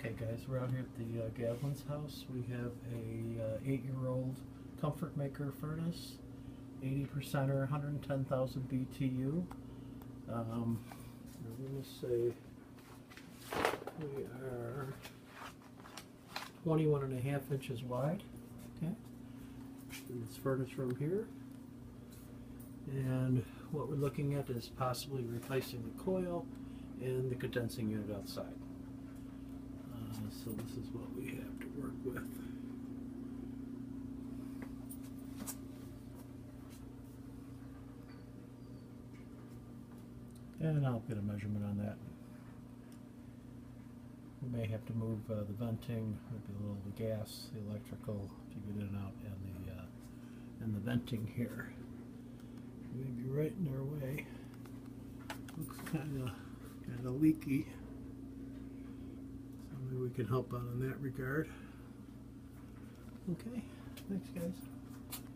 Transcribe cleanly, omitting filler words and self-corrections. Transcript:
Okay guys, we're out here at the Gavin's house. We have a 8-year-old comfort maker furnace, 80%er, 110,000 BTU. I'm going to say we are 21.5 inches wide. Okay, in this furnace room here. And what we're looking at is possibly replacing the coil and the condensing unit outside. So this is what we have to work with. And I'll get a measurement on that. We may have to move the venting, maybe a little of the gas, the electrical to get in and out, and the venting here. Maybe right in our way. Looks kind of leaky. So maybe we can help out in that regard. Okay, thanks guys.